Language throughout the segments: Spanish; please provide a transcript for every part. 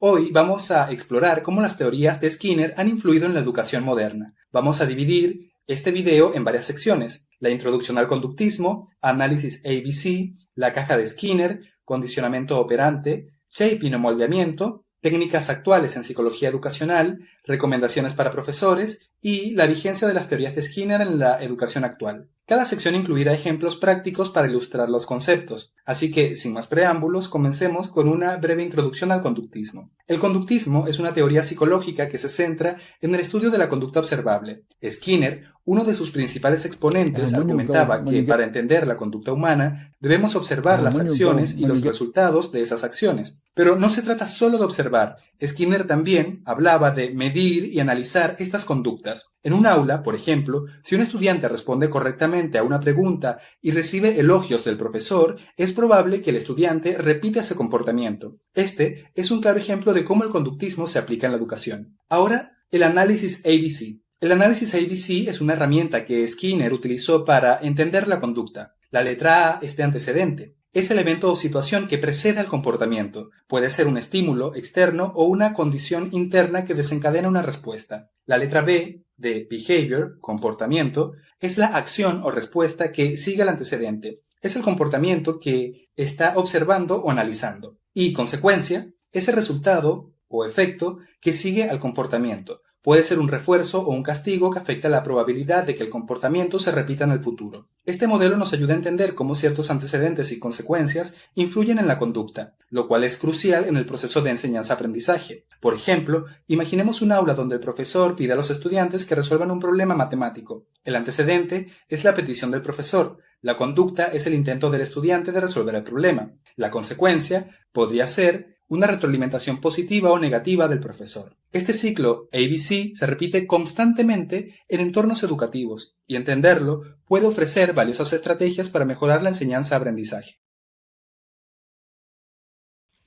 Hoy vamos a explorar cómo las teorías de Skinner han influido en la educación moderna. Vamos a dividir este video en varias secciones: la introducción al conductismo, análisis ABC, la caja de Skinner, condicionamiento operante, shaping o moldeamiento, técnicas actuales en psicología educacional, recomendaciones para profesores y la vigencia de las teorías de Skinner en la educación actual. Cada sección incluirá ejemplos prácticos para ilustrar los conceptos, así que, sin más preámbulos, comencemos con una breve introducción al conductismo. El conductismo es una teoría psicológica que se centra en el estudio de la conducta observable. Skinner, uno de sus principales exponentes, argumentaba que para entender la conducta humana debemos observar las acciones y los resultados de esas acciones. Pero no se trata solo de observar. Skinner también hablaba de medir y analizar estas conductas. En un aula, por ejemplo, si un estudiante responde correctamente a una pregunta y recibe elogios del profesor, es probable que el estudiante repita ese comportamiento. Este es un claro ejemplo de cómo el conductismo se aplica en la educación. Ahora, el análisis ABC. El análisis ABC es una herramienta que Skinner utilizó para entender la conducta. La letra A es de antecedente. Es el evento o situación que precede al comportamiento. Puede ser un estímulo externo o una condición interna que desencadena una respuesta. La letra B, de behavior, comportamiento, es la acción o respuesta que sigue al antecedente. Es el comportamiento que está observando o analizando. Y consecuencia es el resultado o efecto que sigue al comportamiento. Puede ser un refuerzo o un castigo que afecta la probabilidad de que el comportamiento se repita en el futuro. Este modelo nos ayuda a entender cómo ciertos antecedentes y consecuencias influyen en la conducta, lo cual es crucial en el proceso de enseñanza-aprendizaje. Por ejemplo, imaginemos un aula donde el profesor pide a los estudiantes que resuelvan un problema matemático. El antecedente es la petición del profesor. La conducta es el intento del estudiante de resolver el problema. La consecuencia podría ser una retroalimentación positiva o negativa del profesor. Este ciclo ABC se repite constantemente en entornos educativos y entenderlo puede ofrecer valiosas estrategias para mejorar la enseñanza-aprendizaje.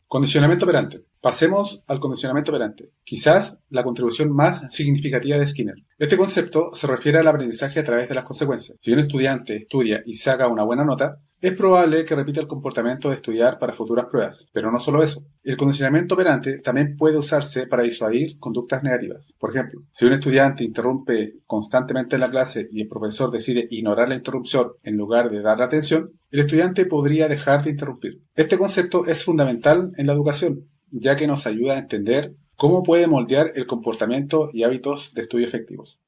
Condicionamiento operante. Pasemos al condicionamiento operante, quizás la contribución más significativa de Skinner. Este concepto se refiere al aprendizaje a través de las consecuencias. Si un estudiante estudia y saca una buena nota, es probable que repita el comportamiento de estudiar para futuras pruebas. Pero no solo eso. El condicionamiento operante también puede usarse para disuadir conductas negativas. Por ejemplo, si un estudiante interrumpe constantemente en la clase y el profesor decide ignorar la interrupción en lugar de darle atención, el estudiante podría dejar de interrumpir. Este concepto es fundamental en la educación, ya que nos ayuda a entender cómo puede moldear el comportamiento y hábitos de estudio efectivos.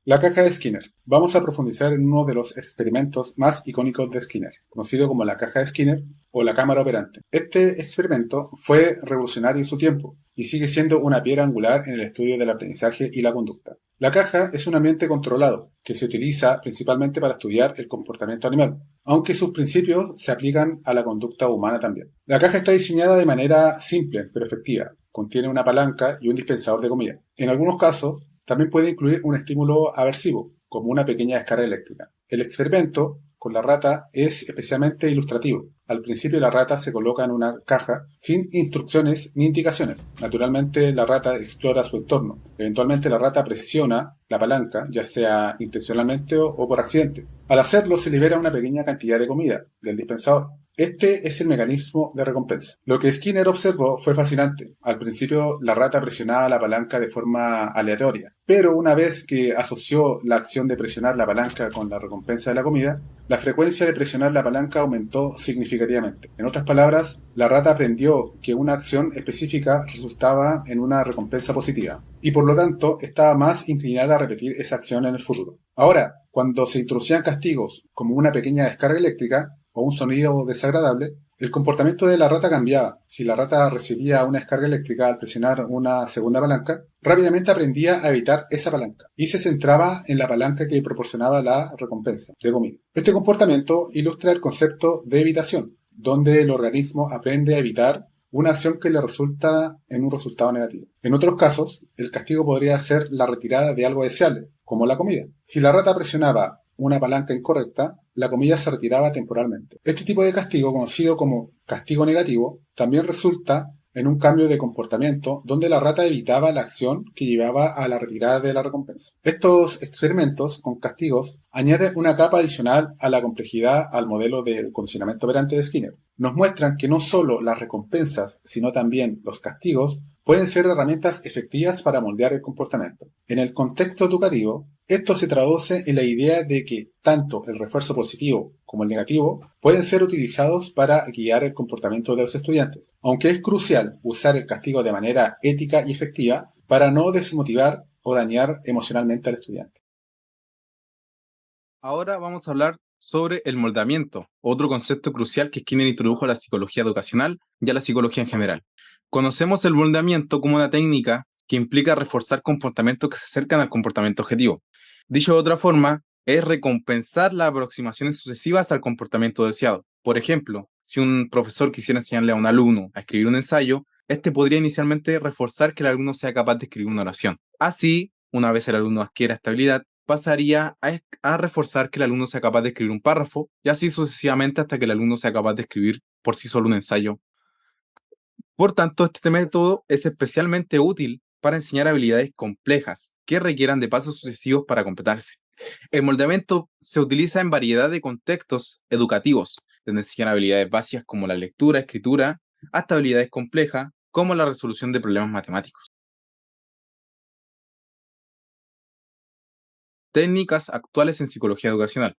La caja de Skinner. Vamos a profundizar en uno de los experimentos más icónicos de Skinner, conocido como la caja de Skinner o la cámara operante. Este experimento fue revolucionario en su tiempo y sigue siendo una piedra angular en el estudio del aprendizaje y la conducta. La caja es un ambiente controlado que se utiliza principalmente para estudiar el comportamiento animal, aunque sus principios se aplican a la conducta humana también. La caja está diseñada de manera simple pero efectiva. Contiene una palanca y un dispensador de comida. En algunos casos, también puede incluir un estímulo aversivo, como una pequeña descarga eléctrica. El experimento con la rata es especialmente ilustrativo. Al principio la rata se coloca en una caja sin instrucciones ni indicaciones. Naturalmente la rata explora su entorno. Eventualmente la rata presiona la palanca, ya sea intencionalmente o por accidente. Al hacerlo se libera una pequeña cantidad de comida del dispensador. Este es el mecanismo de recompensa. Lo que Skinner observó fue fascinante. Al principio la rata presionaba la palanca de forma aleatoria, pero una vez que asoció la acción de presionar la palanca con la recompensa de la comida, la frecuencia de presionar la palanca aumentó significativamente. En otras palabras, la rata aprendió que una acción específica resultaba en una recompensa positiva, y por lo tanto estaba más inclinada a repetir esa acción en el futuro. Ahora, cuando se introducían castigos como una pequeña descarga eléctrica o un sonido desagradable, el comportamiento de la rata cambiaba. Si la rata recibía una descarga eléctrica al presionar una segunda palanca, rápidamente aprendía a evitar esa palanca y se centraba en la palanca que proporcionaba la recompensa de comida. Este comportamiento ilustra el concepto de evitación, donde el organismo aprende a evitar una acción que le resulta en un resultado negativo. En otros casos, el castigo podría ser la retirada de algo deseable, como la comida. Si la rata presionaba una palanca incorrecta, la comida se retiraba temporalmente. Este tipo de castigo, conocido como castigo negativo, también resulta en un cambio de comportamiento donde la rata evitaba la acción que llevaba a la retirada de la recompensa. Estos experimentos con castigos añaden una capa adicional a la complejidad al modelo del condicionamiento operante de Skinner. Nos muestran que no solo las recompensas, sino también los castigos pueden ser herramientas efectivas para moldear el comportamiento. En el contexto educativo, esto se traduce en la idea de que tanto el refuerzo positivo como el negativo pueden ser utilizados para guiar el comportamiento de los estudiantes, aunque es crucial usar el castigo de manera ética y efectiva para no desmotivar o dañar emocionalmente al estudiante. Ahora vamos a hablar sobre el moldeamiento, otro concepto crucial que Skinner introdujo a la psicología educacional y a la psicología en general. Conocemos el moldeamiento como una técnica que implica reforzar comportamientos que se acercan al comportamiento objetivo. Dicho de otra forma, es recompensar las aproximaciones sucesivas al comportamiento deseado. Por ejemplo, si un profesor quisiera enseñarle a un alumno a escribir un ensayo, este podría inicialmente reforzar que el alumno sea capaz de escribir una oración. Así, una vez el alumno adquiera esta habilidad, pasaría a reforzar que el alumno sea capaz de escribir un párrafo y así sucesivamente hasta que el alumno sea capaz de escribir por sí solo un ensayo. Por tanto, este método es especialmente útil para enseñar habilidades complejas que requieran de pasos sucesivos para completarse. El moldeamiento se utiliza en variedad de contextos educativos, donde enseñan habilidades básicas como la lectura, escritura, hasta habilidades complejas como la resolución de problemas matemáticos. Técnicas actuales en psicología educacional.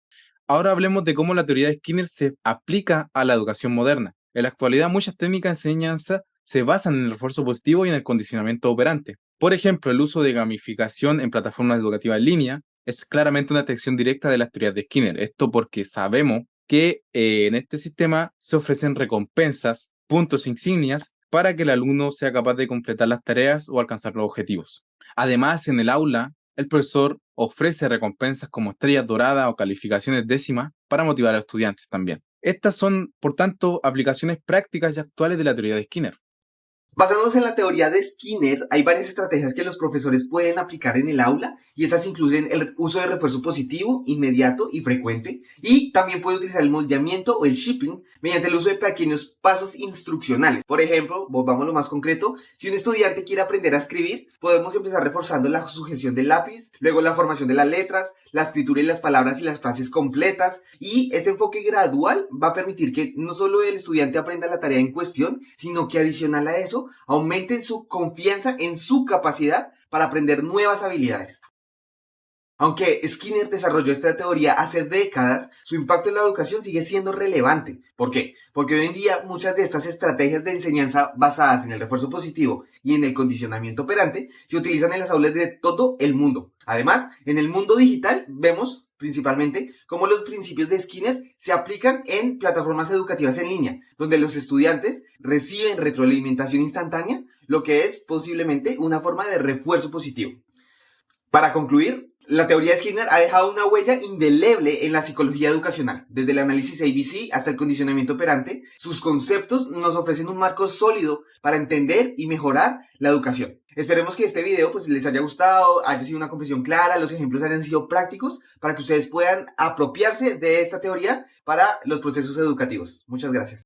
Ahora hablemos de cómo la teoría de Skinner se aplica a la educación moderna. En la actualidad, muchas técnicas de enseñanza se basan en el refuerzo positivo y en el condicionamiento operante. Por ejemplo, el uso de gamificación en plataformas educativas en línea es claramente una detección directa de las teorías de Skinner. Esto porque sabemos que en este sistema se ofrecen recompensas, puntos insignias, para que el alumno sea capaz de completar las tareas o alcanzar los objetivos. Además, en el aula, el profesor ofrece recompensas como estrellas doradas o calificaciones décimas para motivar a los estudiantes también. Estas son, por tanto, aplicaciones prácticas y actuales de la teoría de Skinner. Basándonos en la teoría de Skinner, hay varias estrategias que los profesores pueden aplicar en el aula y estas incluyen el uso de refuerzo positivo, inmediato y frecuente, y también puede utilizar el moldeamiento o el shipping mediante el uso de pequeños pasos instruccionales. Por ejemplo, volvamos a lo más concreto, si un estudiante quiere aprender a escribir, podemos empezar reforzando la sujeción del lápiz, luego la formación de las letras, la escritura y las palabras y las frases completas, y este enfoque gradual va a permitir que no solo el estudiante aprenda la tarea en cuestión, sino que adicional a eso, aumenten su confianza en su capacidad para aprender nuevas habilidades. Aunque Skinner desarrolló esta teoría hace décadas, su impacto en la educación sigue siendo relevante. ¿Por qué? Porque hoy en día muchas de estas estrategias de enseñanza basadas en el refuerzo positivo y en el condicionamiento operante se utilizan en las aulas de todo el mundo. Además, en el mundo digital vemos principalmente cómo los principios de Skinner se aplican en plataformas educativas en línea, donde los estudiantes reciben retroalimentación instantánea, lo que es posiblemente una forma de refuerzo positivo. Para concluir, la teoría de Skinner ha dejado una huella indeleble en la psicología educacional. Desde el análisis ABC hasta el condicionamiento operante, sus conceptos nos ofrecen un marco sólido para entender y mejorar la educación. Esperemos que este video les haya gustado, haya sido una comprensión clara, los ejemplos hayan sido prácticos para que ustedes puedan apropiarse de esta teoría para los procesos educativos. Muchas gracias.